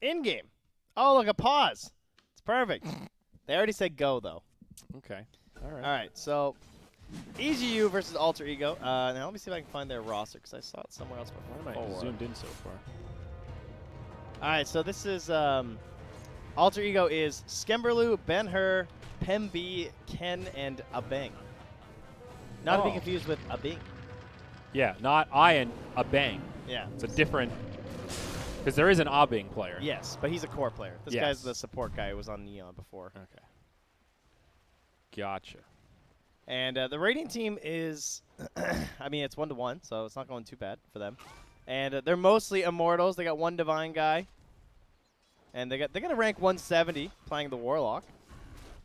In-game. Oh, look, a pause. It's perfect. They already said go, though. Okay. All right. All right, so EGU versus Alter Ego. Now, let me see if I can find their roster, because I saw it somewhere else Why am I before. zoomed in so far? All right, so this is Alter Ego is Skemberlu, Ben-Hur, Pembe, Ken, and Abeng. Not to be confused with Abing. Yeah, not I and a bang. Yeah. It's a different, because there is an Abing player. Yes, but he's a core player. This Yes. guy's the support guy who was on Neon before. Okay. Gotcha. And the rating team is, I mean, it's 1-1, so it's not going too bad for them. And they're mostly immortals. They got one divine guy, and they're gonna rank 170 playing the Warlock.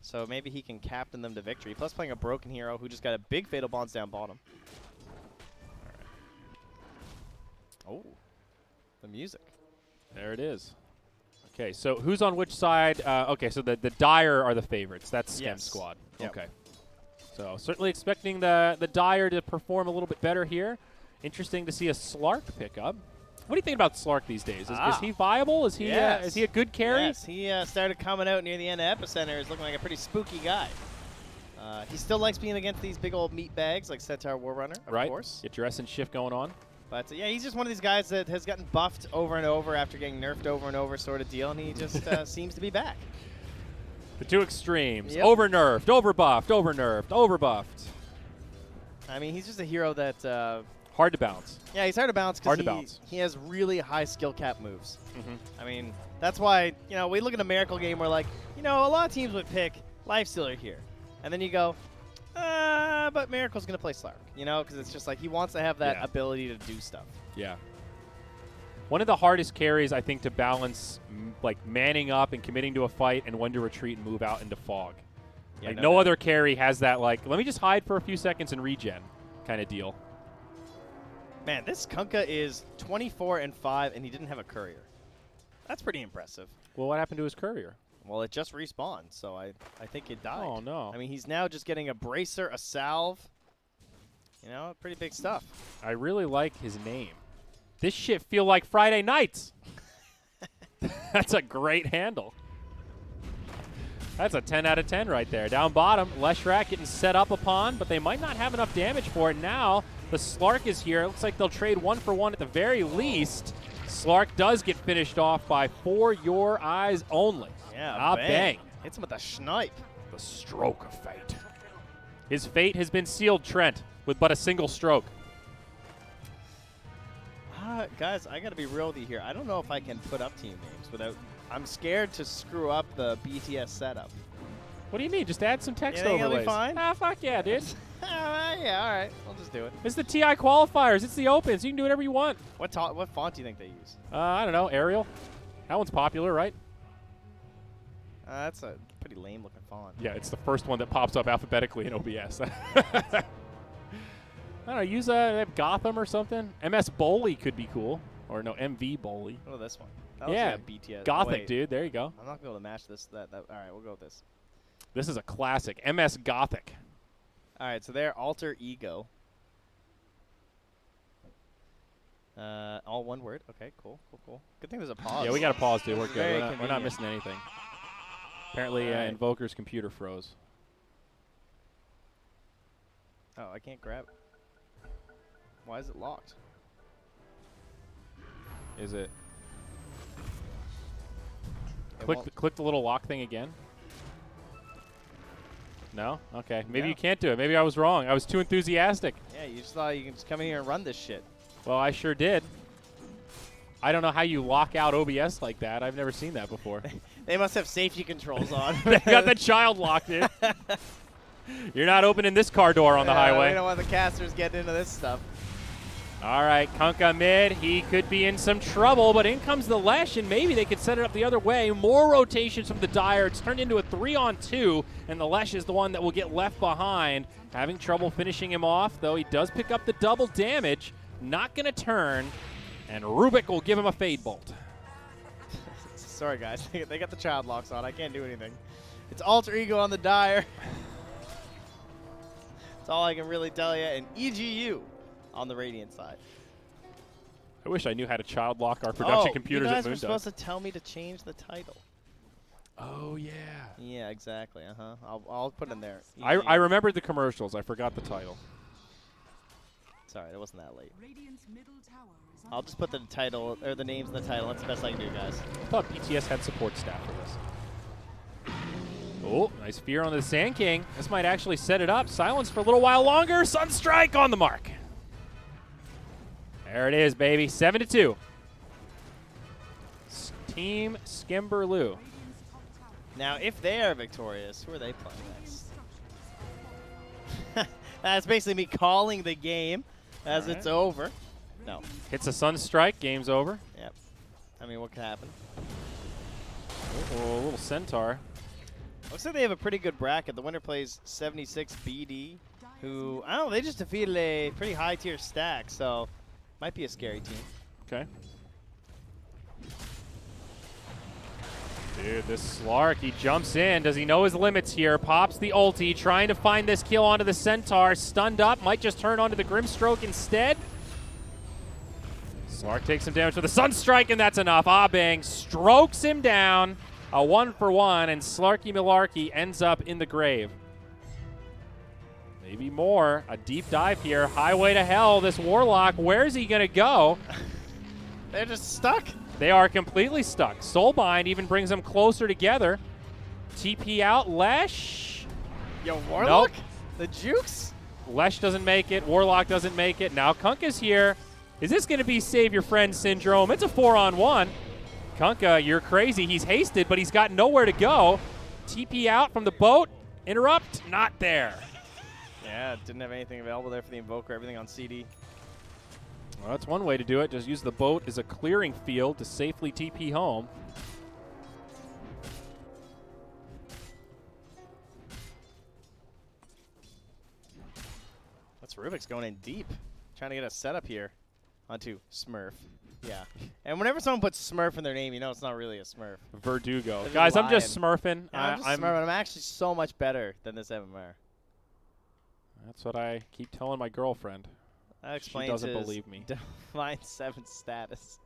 So maybe he can captain them to victory. Plus playing a broken hero who just got a big fatal bonds down bottom. All right. Oh, the music. There it is. Okay, so who's on which side? Okay, so the Dire are the favorites. That's Skem Yes. Squad. Yep. Okay. So certainly expecting the Dire to perform a little bit better here. Interesting to see a Slark pick up. What do you think about Slark these days? Is he viable? Is he a good carry? Yes, he started coming out near the end of Epicenter. He's looking like a pretty spooky guy. He still likes being against these big old meat bags like Centaur Warrunner, of course. Get your essence shift going on. But yeah, he's just one of these guys that has gotten buffed over and over after getting nerfed over and over sort of deal, and he just seems to be back. The two extremes. Yep. Over-nerfed, over-buffed, over-nerfed, over-buffed. I mean, he's just a hero that... hard to bounce. Yeah, he's hard to bounce because he has really high skill cap moves. I mean, that's why, we look at a Miracle game where, like, a lot of teams would pick Lifestealer here. And then you go, but Miracle's going to play Slark, because it's just like he wants to have that ability to do stuff. Yeah. One of the hardest carries, I think, to balance, like, manning up and committing to a fight and when to retreat and move out into fog. Yeah, like, no other carry has that, like, let me just hide for a few seconds and regen kind of deal. Man, this Kunkka is 24-5, and he didn't have a courier. That's pretty impressive. Well, what happened to his courier? Well, it just respawned, so I think it died. Oh, no. I mean, he's now just getting a bracer, a salve. Pretty big stuff. I really like his name. This shit feel like Friday nights. That's a great handle. That's a 10 out of 10 right there. Down bottom, Leshrac getting set up upon, but they might not have enough damage for it now. The Slark is here. It looks like they'll trade 1-for-1 at the very least. Slark does get finished off by For Your Eyes Only. Yeah, bang. Hits him with a snipe. The stroke of fate. His fate has been sealed, Trent, with but a single stroke. Guys, I got to be real with you here. I don't know if I can put up team names without... I'm scared to screw up the BTS setup. What do you mean? Just add some text You think it'll overlays. be fine? Ah, fuck yeah, dude. Yeah, all right. I'll just do it. It's the TI qualifiers. It's the Opens. You can do whatever you want. What font do you think they use? I don't know. Arial. That one's popular, right? That's a pretty lame-looking font. Yeah, it's the first one that pops up alphabetically in OBS. I don't know. Use Gotham or something. MS Boley could be cool. Or no, MV Boley. What about this one? That Yeah, looks like a BTS. Gothic, dude. There you go. I'm not going to be able to match this. All right, we'll go with this. This is a classic. MS Gothic. All right, so they're Alter Ego. All one word. Okay, cool. Good thing there's a pause. Yeah, we got to pause, dude. We're good. Very We're not convenient. missing anything. Apparently, All right. Invoker's computer froze. Oh, I can't grab it. Why is it locked? Is it? It Click the little lock thing again. No? Okay. Maybe No. you can't do it. Maybe I was wrong. I was too enthusiastic. Yeah, you just thought you can just come in here and run this shit. Well, I sure did. I don't know how you lock out OBS like that. I've never seen that before. They must have safety controls on. They got the child locked in. You're not opening this car door on the highway. We don't want the casters getting into this stuff. All right, Kunkka mid. He could be in some trouble, but in comes the Lesh, and maybe they could set it up the other way. More rotations from the Dire. It's turned into a 3-on-2, and the Lesh is the one that will get left behind. Having trouble finishing him off, though he does pick up the double damage. Not going to turn, and Rubik will give him a Fade Bolt. Sorry, guys. They got the child locks on. I can't do anything. It's Alter Ego on the Dire. That's all I can really tell you. And EGU on the Radiant side. I wish I knew how to child lock our production computers you at guys were Moondog. supposed to tell me to change the title. Oh, yeah. Yeah, exactly. I'll put it in there. I remembered the commercials. I forgot the title. Sorry, it wasn't that late. I'll just put the title or the names in the title. That's the best I can do, guys. I thought BTS had support staff for this. Oh, nice fear on the Sand King. This might actually set it up. Silence for a little while longer. Sunstrike on the mark. There it is, baby. 7-2. Team Skimberloo. Now, if they are victorious, who are they playing next? That's basically me calling the game as it's over. No. Hits a Sunstrike. Game's over. Yep. I mean, what could happen? Oh, a little Centaur. Looks like they have a pretty good bracket. The winner plays 76 BD, who, I don't know, they just defeated a pretty high-tier stack, so might be a scary team. Okay. Dude, this Slark, he jumps in. Does he know his limits here? Pops the ulti, trying to find this kill onto the Centaur. Stunned up, might just turn onto the Grimstroke instead. Slark takes some damage with the Sunstrike, and that's enough. Abang strokes him down. A 1-for-1, and Slarky Malarkey ends up in the grave. Maybe more. A deep dive here. Highway to hell. This Warlock, where's he going to go? They're just stuck. They are completely stuck. Soulbind even brings them closer together. TP out. Lesh. Yo, Warlock? Nope. The jukes? Lesh doesn't make it. Warlock doesn't make it. Now Kunkka's here. Is this going to be Save Your Friend syndrome? It's a 4-on-1. Kunkka, you're crazy. He's hasted, but he's got nowhere to go. TP out from the boat. Interrupt. Not there. Yeah, didn't have anything available there for the Invoker. Everything on CD. Well, that's one way to do it. Just use the boat as a clearing field to safely TP home. That's Rubik's going in deep. Trying to get a setup here onto Smurf. Yeah. And whenever someone puts Smurf in their name, you know it's not really a Smurf. Verdugo. They're Guys, I'm lying. just smurfing. Yeah, I'm actually so much better than this MMR. That's what I keep telling my girlfriend. That explains She doesn't his believe me. Divine 7 status.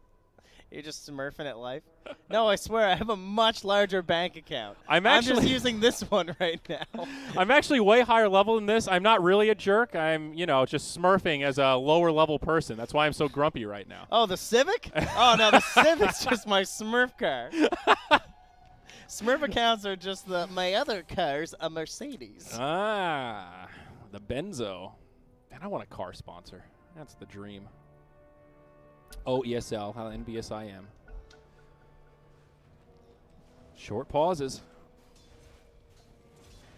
You're just smurfing at life? No, I swear, I have a much larger bank account. I'm just using this one right now. I'm actually way higher level than this. I'm not really a jerk. I'm, just smurfing as a lower level person. That's why I'm so grumpy right now. Oh, the Civic? Oh, no, the Civic's just my Smurf car. Smurf accounts are just my other car's a Mercedes. Ah, the Benzo. Man, I want a car sponsor. That's the dream. Oh, ESL, how envious I am. Short pauses.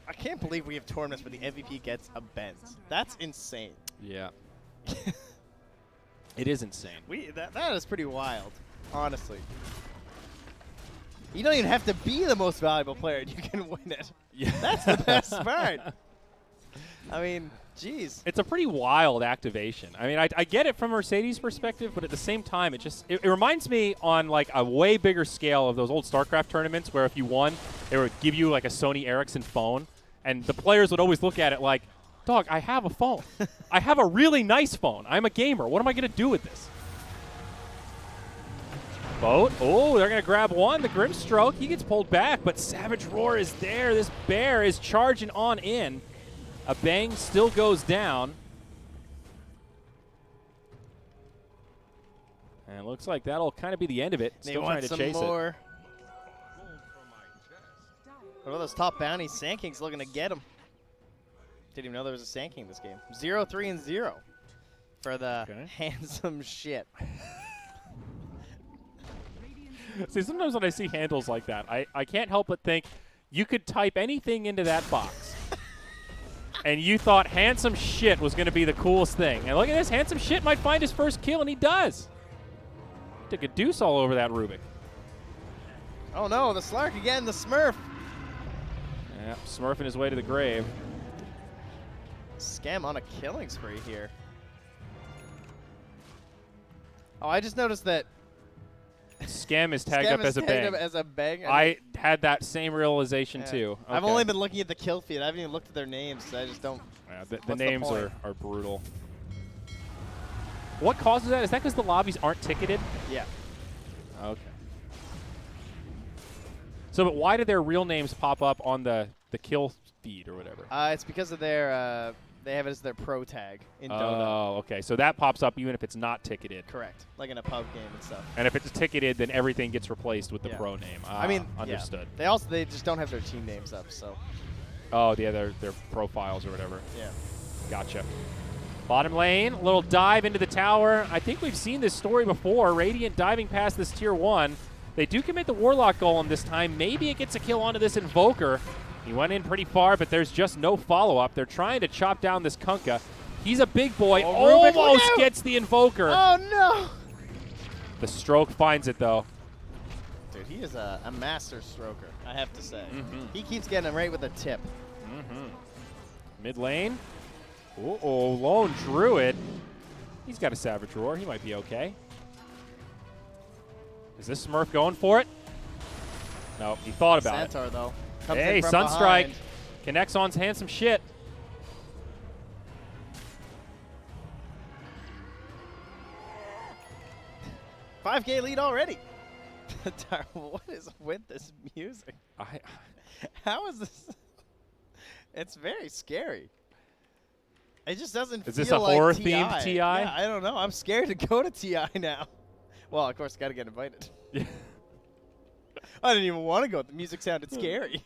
I can't believe we have tournaments where the MVP gets a Benz. That's insane. Yeah. It is insane. That is pretty wild, honestly. You don't even have to be the most valuable player and you can win it. Yeah. That's the best part. I mean, geez. It's a pretty wild activation. I mean, I get it from Mercedes' perspective, but at the same time, it reminds me on like a way bigger scale of those old StarCraft tournaments where if you won, they would give you like a Sony Ericsson phone, and the players would always look at it like, dog, I have a phone. I have a really nice phone. I'm a gamer. What am I going to do with this? Boat. Oh, they're going to grab one. The Grimstroke, he gets pulled back, but Savage Roar is there. This bear is charging on in. A bang still goes down. And it looks like that'll kind of be the end of it. Still trying to chase it. What are those top bounties? Sand King's looking to get him. Didn't even know there was a Sand King this game. 0-3-0 for the handsome shit. See, sometimes when I see handles like that, I can't help but think you could type anything into that box. And you thought handsome shit was going to be the coolest thing. And look at this. Handsome shit might find his first kill, and he does. Took a deuce all over that Rubik. Oh, no. The Slark again. The Smurf. Yeah, smurfing his way to the grave. Scam on a killing spree here. Oh, I just noticed that Scam is tagged up as a bang. I had that same realization too. Okay. I've only been looking at the kill feed. I haven't even looked at their names. So I just don't. Yeah, the names are brutal. What causes that? Is that because the lobbies aren't ticketed? Yeah. Okay. So, but why did their real names pop up on the kill feed or whatever? It's because of their they have it as their pro tag in Dota. Oh, okay. So that pops up even if it's not ticketed. Correct. Like in a pub game and stuff. And if it's ticketed, then everything gets replaced with the Yeah. pro name. I mean, understood. Yeah. They just don't have their team names up, so. Oh, yeah, their profiles or whatever. Yeah. Gotcha. Bottom lane, a little dive into the tower. I think we've seen this story before. Radiant diving past this tier 1. They do commit the Warlock Golem this time. Maybe it gets a kill onto this Invoker. He went in pretty far, but there's just no follow-up. They're trying to chop down this Kunkka. He's a big boy. Oh, Rubik, Almost gets the Invoker. Oh, no. The stroke finds it, though. Dude, he is a master stroker, I have to say. He keeps getting him right with a tip. Mid lane. Uh-oh, Lone Druid. He's got a Savage Roar. He might be okay. Is this Smurf going for it? No, he thought about it. Centaur, though. Comes Hey, in from Sunstrike. behind. Connects on handsome shit. $5K lead already. What is with this music? How is this? It's very scary. It just doesn't Is feel this a like horror-themed TI? Yeah, I don't know. I'm scared to go to TI now. Well, of course, got to get invited. Yeah. I didn't even want to go. The music sounded scary.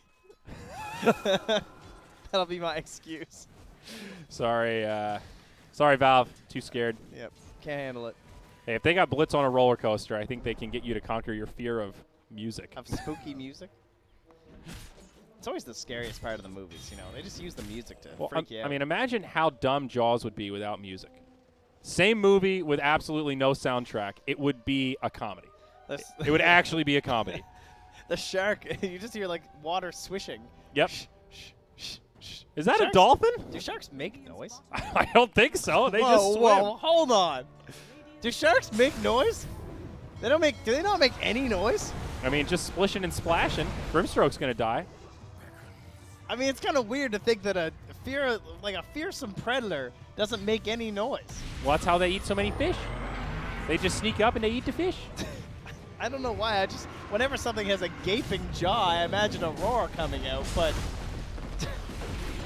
That'll be my excuse. Sorry, sorry, Valve. Too scared. Yep, can't handle it. Hey, if they got Blitz on a roller coaster, I think they can get you to conquer your fear of music. Of spooky music. It's always the scariest part of the movies, you know. They just use the music to freak you out. I mean, imagine how dumb Jaws would be without music. Same movie with absolutely no soundtrack. It would be a comedy. It would actually be a comedy. The shark, you just hear like water swishing. Yep. Shh, shh, shh, shh. Is that Sharks- a dolphin? Do sharks make noise? I don't think so. They whoa, just swim. whoa, hold on. Do sharks make noise? They don't make. Do they not make any noise? I mean, just splishing and splashing. Grimstroke's gonna die. I mean, it's kind of weird to think that a fearsome predator doesn't make any noise. Well, that's how they eat so many fish. They just sneak up and they eat the fish. I don't know why. Whenever something has a gaping jaw, I imagine a roar coming out. But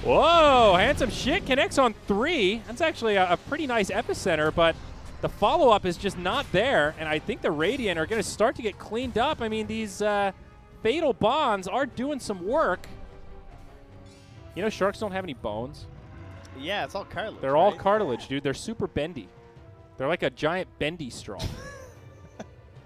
Whoa, handsome shit connects on 3. That's actually a pretty nice epicenter, but the follow-up is just not there, and I think the Radiant are going to start to get cleaned up. I mean, these Fatal Bonds are doing some work. You know, sharks don't have any bones. yeah, it's all cartilage. They're all right? cartilage, dude. They're super bendy. They're like a giant bendy straw.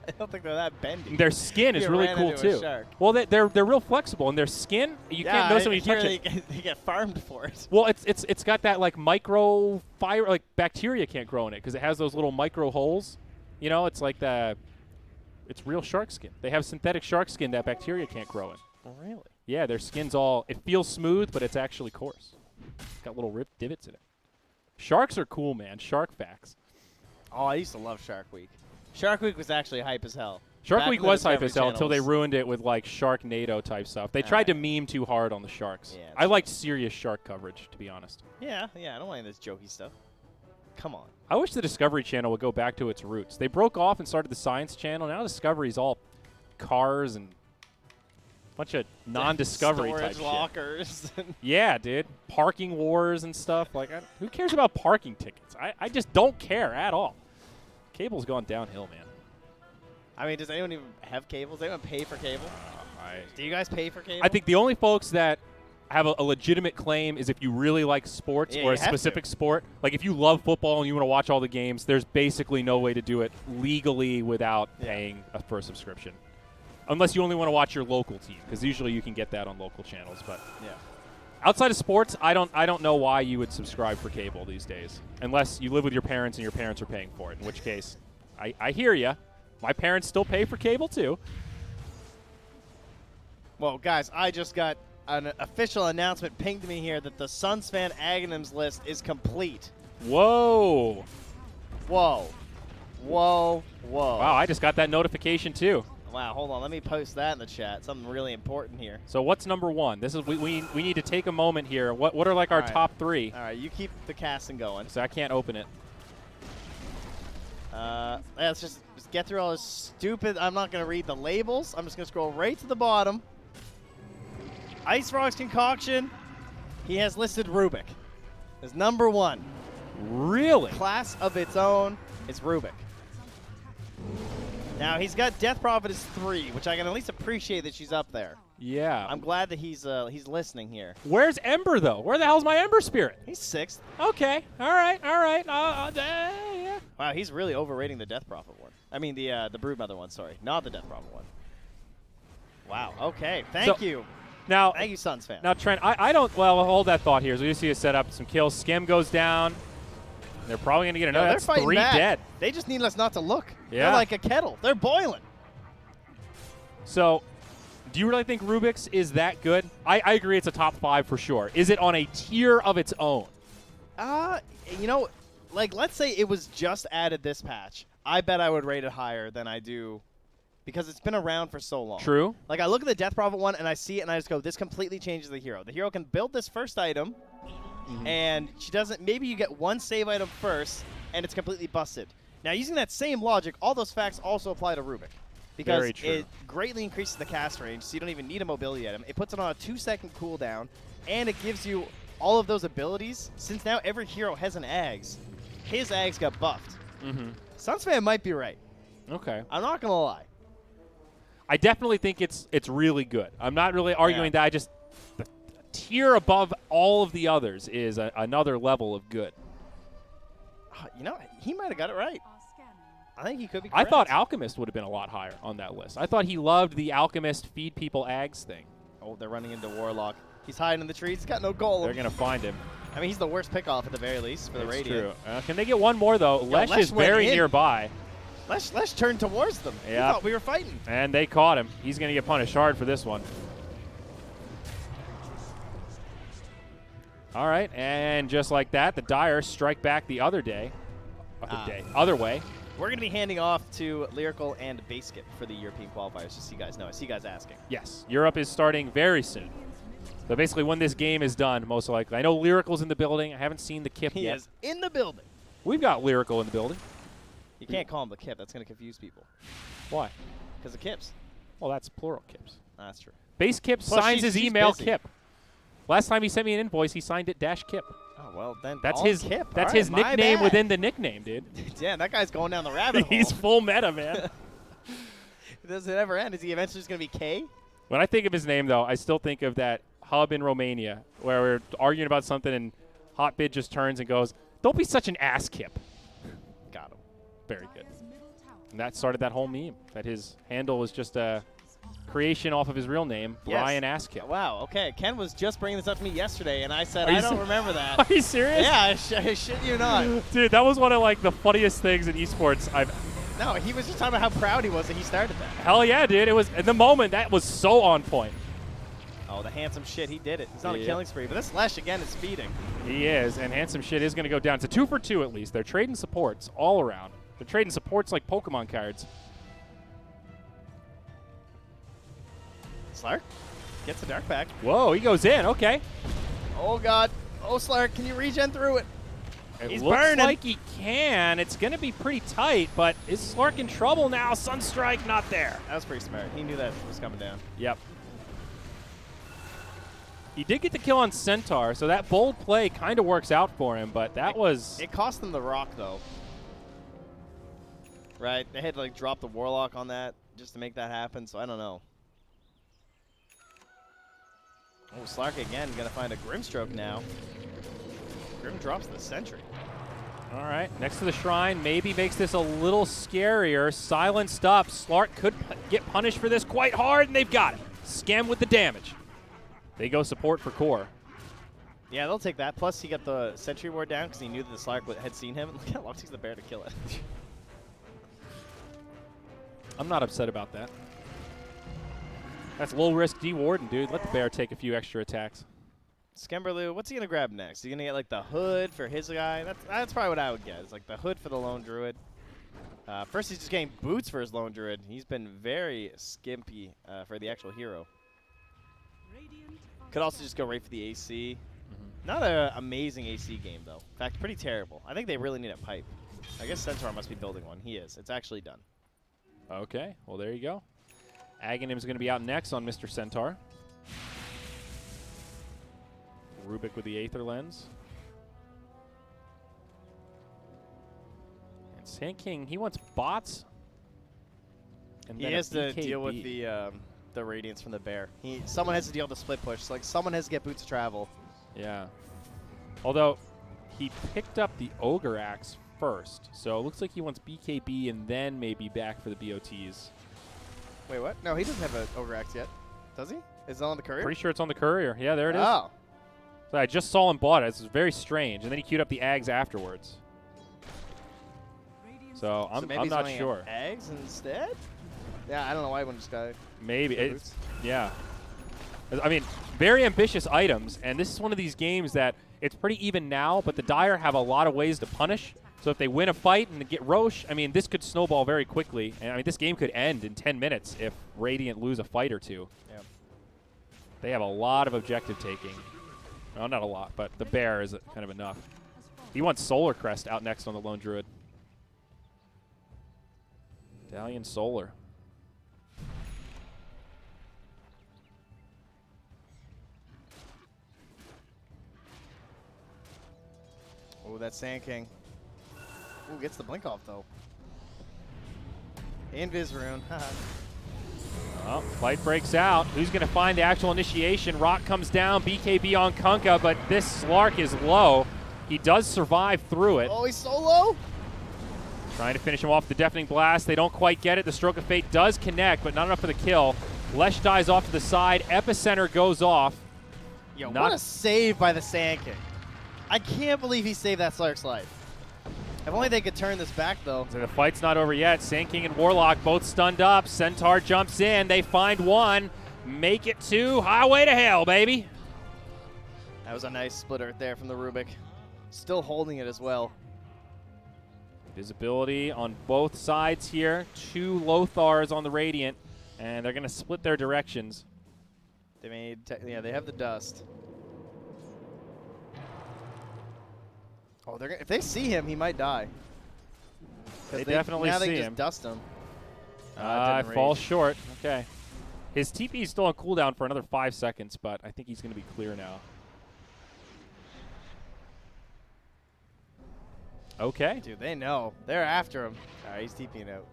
I don't think they're that bendy. Their skin is You really ran cool, into a too. shark. Well, they're real flexible, and their skin, you can't notice it when you touch it. They get farmed for it. Well, it's got that like micro fire, like bacteria can't grow in it because it has those little micro holes. You know, it's like it's real shark skin. They have synthetic shark skin that bacteria can't grow in. Oh, really? Yeah, their skin's it feels smooth, but it's actually coarse. It's got little ripped divots in it. Sharks are cool, man. Shark facts. Oh, I used to love Shark Week. Shark Week was actually hype as hell. Shark Back Week in the was hype Discovery as hell until they channels. ruined it with like Sharknado type stuff. They tried to meme too hard on the sharks. Yeah, I liked serious shark coverage, to be honest. Yeah, I don't like this jokey stuff. Come on. I wish the Discovery Channel would go back to its roots. They broke off and started the Science Channel. Now Discovery's all cars and a bunch of non-Discovery type Storage shit. lockers. Yeah, dude. Parking wars and stuff. Like, who cares about parking tickets? I just don't care at all. Cable's gone downhill, man. I mean, does anyone even have cables? Does anyone pay for cable? Do you guys pay for cable? I think the only folks that have a legitimate claim is if you really like sports Yeah, or a you have specific to. sport. Like if you love football and you want to watch all the games, there's basically no way to do it legally without paying for a subscription. Unless you only want to watch your local team, because usually you can get that on local channels. But Yeah. outside of sports, I don't know why you would subscribe for cable these days, unless you live with your parents and your parents are paying for it. In which case, I hear you. My parents still pay for cable too. Well, guys, I just got an official announcement pinged to me here that the Suns fan Aghanims list is complete. Whoa! Whoa. Whoa. Whoa. Wow, I just got that notification too. Wow, hold on. Let me post that in the chat. Something really important here. So what's number one? This is we need to take a moment here. What are like our All right. top 3? All right, you keep the casting going. So I can't open it. Let's just get through all this stupid. I'm not going to read the labels. I'm just going to scroll right to the bottom. Ice Rocks Concoction. He has listed Rubik as number 1. Really? Class of its own is Rubik. Now, he's got Death Prophet as 3, which I can at least appreciate that she's up there. Yeah. I'm glad that he's listening here. Where's Ember, though? Where the hell's my Ember Spirit? He's 6th. Okay. All right. Yeah. Wow, he's really overrating the Death Prophet one. I mean, the Broodmother one, sorry. Not the Death Prophet one. Wow, okay. Thank you. Now, thank you, Suns fan. Now, Trent, I don't, well, hold that thought here. So we just see a set up some kills. Skim goes down. They're probably going to get another. That's 3 dead. They just need us not to look. Yeah. They're like a kettle. They're boiling. So, do you really think Rubik's is that good? I agree it's a top 5 for sure. Is it on a tier of its own? You know, like, let's say it was just added this patch. I bet I would rate it higher than I do because it's been around for so long. True. Like, I look at the Death Prophet one, and I see it, and I just go, this completely changes the hero. The hero can build this first item, and she doesn't. Maybe you get 1 save item first, and it's completely busted. Now, using that same logic, all those facts also apply to Rubik. Because it greatly increases the cast range, so you don't even need a mobility item. It puts it on a 2-second cooldown, and it gives you all of those abilities. Since now every hero has an Ags, his Ags got buffed. Suns fan might be right. Okay. I'm not going to lie. I definitely think it's really good. I'm not really arguing that. I just the tier above all of the others is another level of good. You know, he might have got it right. I think he could be I correct. thought Alchemist would have been a lot higher on that list. I thought he loved the Alchemist feed people Ags thing. Oh, they're running into Warlock. He's hiding in the trees. He's got no golem. They're going to find him. I mean, he's the worst pick-off at the very least for the Radiant. True. Can they get one more, though? Lesh is very nearby. Lesh turned towards them. He thought we were fighting. And they caught him. He's going to get punished hard for this one. All right, and just like that, the Dire strike back the other day. Other way. We're going to be handing off to Lyrical and Basket for the European qualifiers, just so you guys know. I see you guys asking. Yes, Europe is starting very soon. So basically when this game is done, most likely. I know Lyrical's in the building. I haven't seen the Kip yet. He is in the building. We've got Lyrical in the building. You can't call him the Kip. That's going to confuse people. Why? Because of Kips. Well, that's plural Kips. That's true. Base Kip signs his email Kip. Last time he sent me an invoice, he signed it -Kip. Oh, well, then that's his Kip. That's his nickname within the nickname, dude. Damn, that guy's going down the rabbit hole. He's full meta, man. Does it ever end? Is he eventually just going to be K? When I think of his name, though, I still think of that hub in Romania where we're arguing about something and Hotbid just turns and goes, "Don't be such an ass, Kip." Got him. Very good. And that started that whole meme, that his handle was just a creation off of his real name, Brian Asskip. Wow, okay. Ken was just bringing this up to me yesterday, and I said, I don't remember that. Are you serious? Yeah, I shit you not. Dude, that was one of, like, the funniest things in esports I've... No, he was just talking about how proud he was that he started that. Hell yeah, dude. It was, in the moment, that was so on point. Oh, the handsome shit, he did it. He's on a killing spree, but this Lesh, again, is feeding. He is, and handsome shit is going to go down. It's a 2 for 2 at least. They're trading supports all around. They're trading supports like Pokemon cards. Slark gets the Dark Pack. Whoa, he goes in. Okay. Oh, God. Oh, Slark, can you regen through it? He's burning. Like he can. It's going to be pretty tight, but is Slark in trouble now? Sunstrike not there. That was pretty smart. He knew that was coming down. Yep. He did get the kill on Centaur, so that bold play kind of works out for him, but that was... It cost them the rock, though. Right? They had to, like, drop the Warlock on that just to make that happen, so I don't know. Oh, Slark again, gonna find a Grimstroke now. Grim drops the Sentry. All right, next to the Shrine, maybe makes this a little scarier. Silenced up, Slark could get punished for this quite hard, and they've got it. Scam with the damage. They go support for core. Yeah, they'll take that. Plus, he got the Sentry Ward down because he knew that the Slark had seen him. Look how long it takes the bear to kill it. I'm not upset about that. That's low-risk D-Warden, dude. Let the bear take a few extra attacks. Skemberloo, what's he going to grab next? Is he going to get, like, the hood for his guy? That's probably what I would get. It's like the hood for the Lone Druid. First, he's just getting boots for his Lone Druid. He's been very skimpy for the actual hero. Could also just go right for the AC. Not an amazing AC game, though. In fact, pretty terrible. I think they really need a pipe. I guess Centaur must be building one. He is. It's actually done. Okay, well, there you go. Aghanim's going to be out next on Mr. Centaur. Rubik with the Aether Lens. And Sand King, he wants bots. And He then a has to BKB. deal with the Radiance from the Bear. Someone has to deal with the split push. Like, someone has to get Boots of Travel. Yeah. Although, he picked up the Ogre Axe first. So it looks like he wants BKB and then maybe back for the BOTs. Wait, what? No, he doesn't have an Ogre Axe yet. Does he? Is it on the Courier? Pretty sure it's on the Courier. Yeah, there it is. Oh. So I just saw him bought it. It's very strange. And then he queued up the Ags afterwards. So I'm maybe he's not running sure. Eggs instead? Yeah, I don't know why I wouldn't just go. Maybe. It's, yeah. I mean, very ambitious items. And this is one of these games that it's pretty even now, but the Dire have a lot of ways to punish. So if they win a fight and get Roche, I mean, this could snowball very quickly. And I mean, this game could end in 10 minutes if Radiant lose a fight or two. Yeah. They have a lot of objective taking. Well, not a lot, but the Bear is kind of enough. He wants Solar Crest out next on the Lone Druid. Dalian Solar. Oh, that's Sand King. Ooh, gets the blink off, though. Invis rune. Well, fight breaks out. Who's going to find the actual initiation? Rock comes down, BKB on Kunkka, but this Slark is low. He does survive through it. Oh, he's so low. Trying to finish him off with the Deafening Blast. They don't quite get it. The Stroke of Fate does connect, but not enough for the kill. Lesh dies off to the side. Epicenter goes off. Yo, what a save by the Sand King. I can't believe he saved that Slark's life. If only they could turn this back, though. So the fight's not over yet. Sand King and Warlock both stunned up. Centaur jumps in. They find one. Make it two. Highway to hell, baby. That was a nice splitter there from the Rubik. Still holding it as well. Visibility on both sides here. Two Lothars on the Radiant, and they're going to split their directions. They made, yeah, they have the dust. Oh, they're if they see him, he might die. They definitely now see they him. just dust him. It falls short. Okay. His TP is still on cooldown for another 5 seconds, but I think he's going to be clear now. Okay. Dude, they know. They're after him. All right, he's TPing out.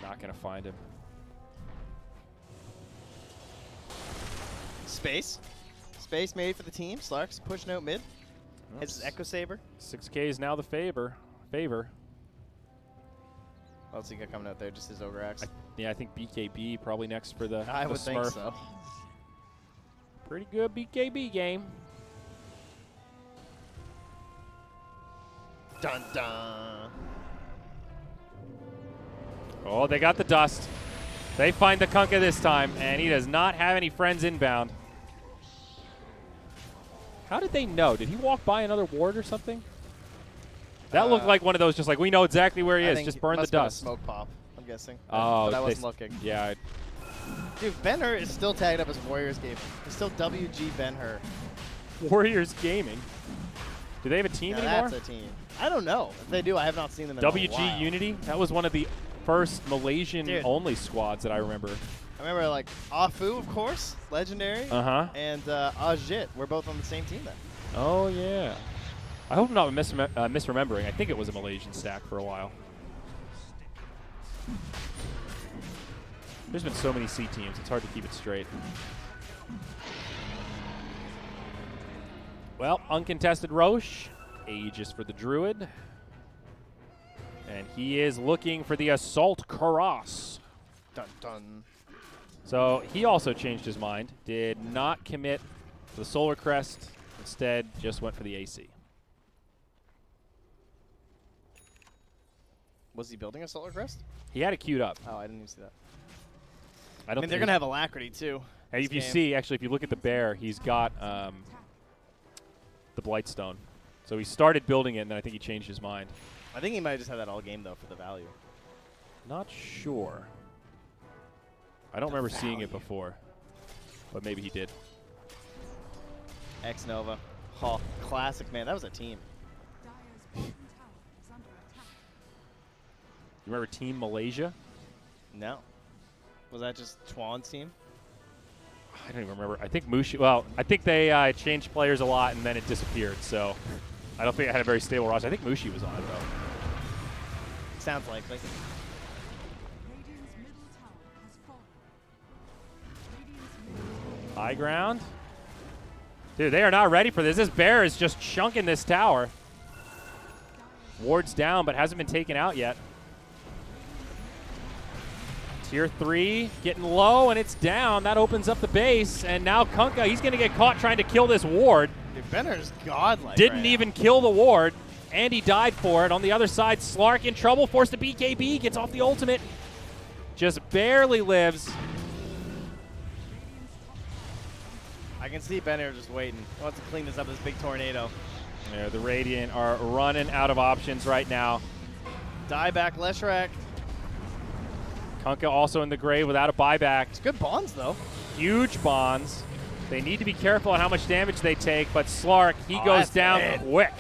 Not going to find him. Space. Space made for the team. Slark's pushing out mid. His Echo Saber. 6K is now the favor. What else he got coming out there? Just his Ogre Axe. I think BKB probably next for the I would Smurf. think so. Pretty good BKB game. Dun dun. Oh, they got the dust. They find the Kunkka this time, and he does not have any friends inbound. How did they know? Did he walk by another ward or something? That looked like one of those, just like, we know exactly where he is. Just burn the dust. Smoke pop, I'm guessing. Oh, but I wasn't looking. Yeah. Dude, Ben-Hur is still tagged up as Warriors game. He's still WG Ben-Hur. Warriors Gaming. Do they have a team anymore? That's a team. I don't know. If they do, I have not seen them in a WG while. Unity? That was one of the first Malaysian-only squads that I remember. I remember, like, Afu, of course, legendary. Uh-huh. And Ajit. We're both on the same team then. Oh, yeah. I hope I'm not misremembering. I think it was a Malaysian stack for a while. There's been so many C teams, it's hard to keep it straight. Well, uncontested Roche. Aegis for the Druid. And he is looking for the Assault Karas. Dun dun. So he also changed his mind. Did not commit to the Solar Crest. Instead, just went for the AC. Was he building a Solar Crest? He had it queued up. Oh, I didn't even see that. I don't they're going to have Alacrity, too. And if you see, actually, if you look at the Bear, he's got the Blightstone. So he started building it, and then I think he changed his mind. I think he might have just had that all game, though, for the value. Not sure. I don't remember seeing it before, but maybe he did. X Nova. Oh, classic, man. That was a team. You remember Team Malaysia? No. Was that just Twan's team? I don't even remember. I think Mushi. Well, I think they changed players a lot and then it disappeared. So I don't think it had a very stable roster. I think Mushi was on it though. Sounds likely. High ground. Dude, they are not ready for this. This bear is just chunking this tower. Ward's down, but hasn't been taken out yet. Tier 3 getting low, and it's down. That opens up the base, and now Kunkka, he's going to get caught trying to kill this ward. Dude, Benner's godlike. Didn't even kill the ward, and he died for it. On the other side, Slark in trouble, forced to BKB, gets off the ultimate. Just barely lives. I can see Benner just waiting. He wants to clean this up with this big tornado. Yeah, the Radiant are running out of options right now. Die back, Leshrac. Kunkka also in the grave without a buyback. It's good bonds, though. Huge bonds. They need to be careful on how much damage they take, but Slark, he goes down quick.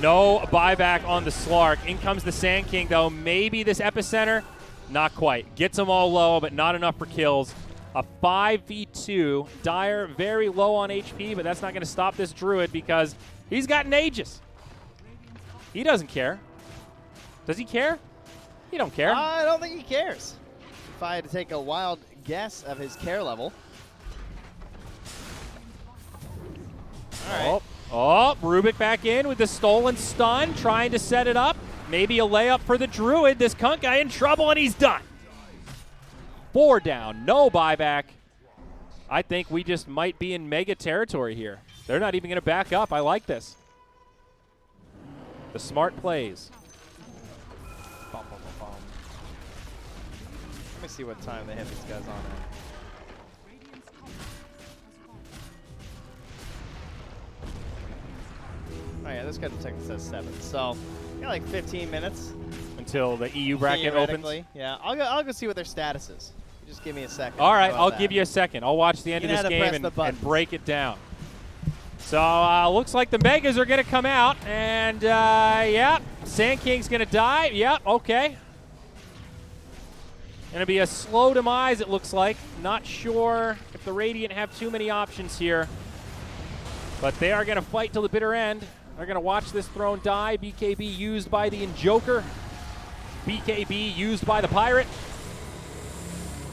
No buyback on the Slark. In comes the Sand King, though. Maybe this Epicenter? Not quite. Gets them all low, but not enough for kills. A 5v2. Dire very low on HP, but that's not going to stop this Druid because he's got an Aegis. He doesn't care. Does he care? He don't care. I don't think he cares. If I had to take a wild guess of his care level. All right. Oh, Rubik back in with the stolen stun, trying to set it up. Maybe a layup for the Druid. This Kunkka guy in trouble, and he's done. 4 down, no buyback. I think we just might be in mega territory here. They're not even going to back up. I like this. The smart plays. Bum, bum, bum, bum. Let me see what time they have these guys on at. Oh yeah, this guy detected says 7. So, got like 15 minutes. Until the EU bracket opens? Yeah, I'll go see what their status is. Just give me a second. All right, I'll give you a second. I'll watch the end of this game and break it down. So, looks like the Megas are going to come out. And, yeah, Sand King's going to die. Yep, okay. Going to be a slow demise, it looks like. Not sure if the Radiant have too many options here. But they are going to fight till the bitter end. They're going to watch this throne die. BKB used by the Injoker. BKB used by the Pirate.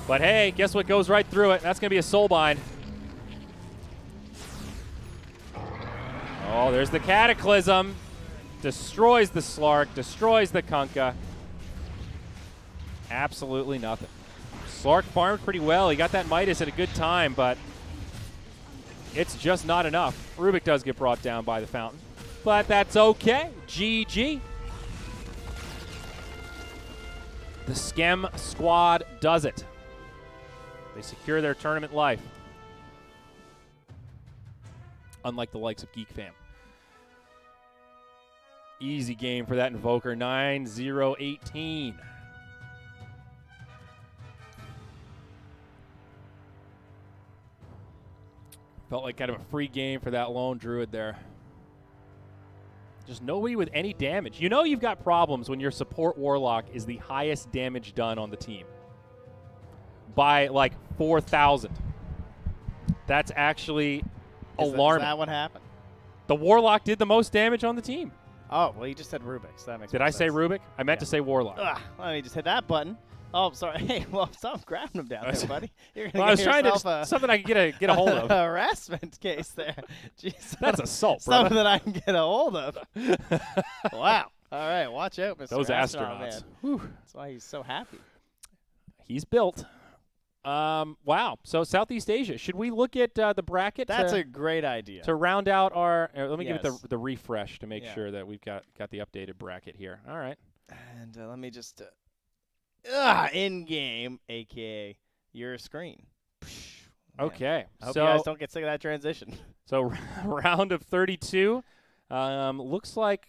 But hey, guess what goes right through it? That's going to be a Soulbind. Oh, there's the Cataclysm. Destroys the Slark, destroys the Kunkka. Absolutely nothing. Slark farmed pretty well. He got that Midas at a good time, but it's just not enough. Rubik does get brought down by the fountain, but that's okay. GG. The Skem squad does it. They secure their tournament life. Unlike the likes of Geek Fam. Easy game for that Invoker, 9-0-18. Felt like kind of a free game for that lone Druid there. Just nobody with any damage. You know you've got problems when your support Warlock is the highest damage done on the team. By like 4,000. That's actually alarming. Is that what happened? The Warlock did the most damage on the team. Oh, well, you just said Rubik, so that makes Did I say sense. Rubik? I meant to say Warlock. Ugh, let me just hit that button. Oh, sorry. Hey, well, stop grabbing him down there, buddy. You're gonna Well, I was trying to yourself something I can get a hold of. a harassment case there. Jeez, That's assault, brother. Something that I can get a hold of. Wow. All right, watch out, Mr. Those Astronaut, astronauts. Man. That's why he's so happy. He's built. Wow. So Southeast Asia. Should we look at the bracket? That's a great idea. To round out our. Let me give Yes. it the refresh to make sure that we've got the updated bracket here. All right. And let me just in game, aka your screen. Okay. I hope so you guys don't get sick of that transition. So round of 32 looks like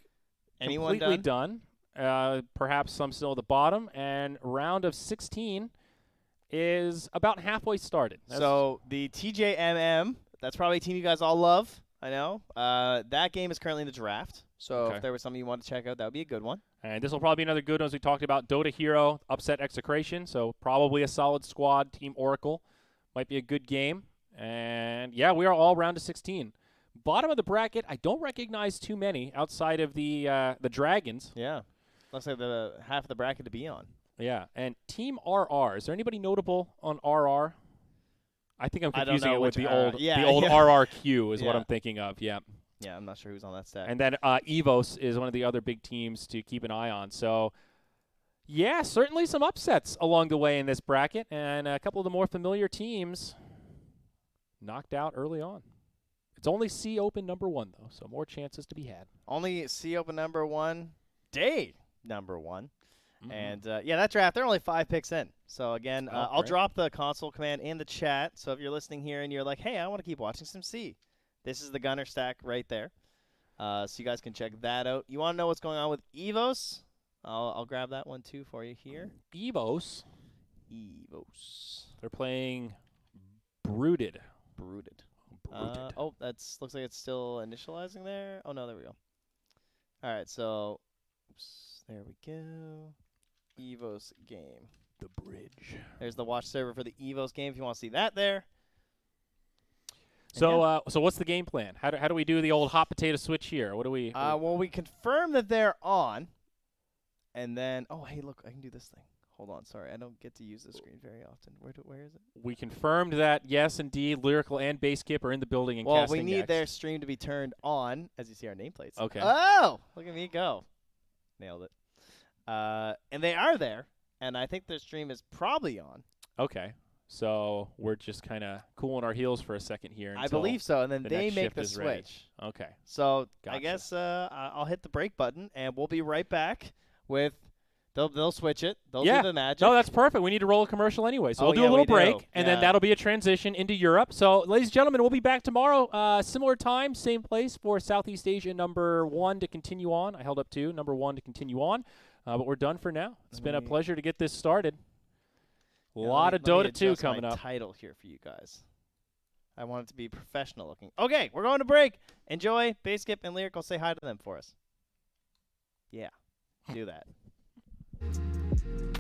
Anyone completely done. Perhaps some still at the bottom. And round of 16 is about halfway started. So the TJMM, that's probably a team you guys all love. I know. That game is currently in the draft. So Okay. if there was something you wanted to check out, that would be a good one. And this will probably be another good one, as we talked about. Dota Hero, upset Execration, so probably a solid squad. Team Oracle might be a good game. And, yeah, we are all round of 16. Bottom of the bracket, I don't recognize too many outside of the Dragons. Yeah. Looks like the half of the bracket to be on. Yeah, and Team RR. Is there anybody notable on RR? I think I'm confusing it with the old RRQ is what I'm thinking of. Yeah. Yeah, I'm not sure who's on that stack. And then EVOS is one of the other big teams to keep an eye on. So, yeah, certainly some upsets along the way in this bracket, and a couple of the more familiar teams knocked out early on. It's only C Open number 1, though, so more chances to be had. Only C Open number 1, day number 1. Mm-hmm. And, yeah, that draft, they're only 5 picks in. So, again, I'll great. drop the console command in the chat. So if you're listening here and you're like, hey, I want to keep watching some C, this is the gunner stack right there. So you guys can check that out. You want to know what's going on with EVOS? I'll grab that one, too, for you here. EVOS. EVOS. They're playing Brooded. Brooded. Brooded. Oh, looks like it's still initializing there. Oh, no, there we go. All right, so oops, there we go. EVOS game. The bridge. There's the watch server for the EVOS game if you want to see that there. So, so what's the game plan? How do we do the old hot potato switch here? What do we? Well, we confirm that they're on, and then hey, look, I can do this thing. Hold on, sorry, I don't get to use this screen very often. Where is it? We confirmed that yes, indeed, Lyrical and Baseskip are in the building and well, casting we need next. their stream to be turned on, as you see our nameplates. Okay. Oh, look at me go! Nailed it. And they are there, and I think their stream is probably on. Okay. So we're just kind of cooling our heels for a second here. I believe so, and then the they next make shift the is ready. switch. Okay. So I Gotcha. guess I'll hit the break button, and we'll be right back with. They'll switch it. They'll do the magic. No, that's perfect. We need to roll a commercial anyway, so Oh, we'll do yeah, a little we break, do. and then that'll be a transition into Europe. So, ladies and gentlemen, we'll be back tomorrow, similar time, same place for Southeast Asia number 1 to continue on. I held up 2, number 1 to continue on, but we're done for now. It's been a pleasure to get this started. A lot of Dota 2 coming up. Title here for you guys. I want it to be professional looking. Okay, we're going to break. Enjoy. Baseskip and Lyrical, say hi to them for us. Yeah, do that.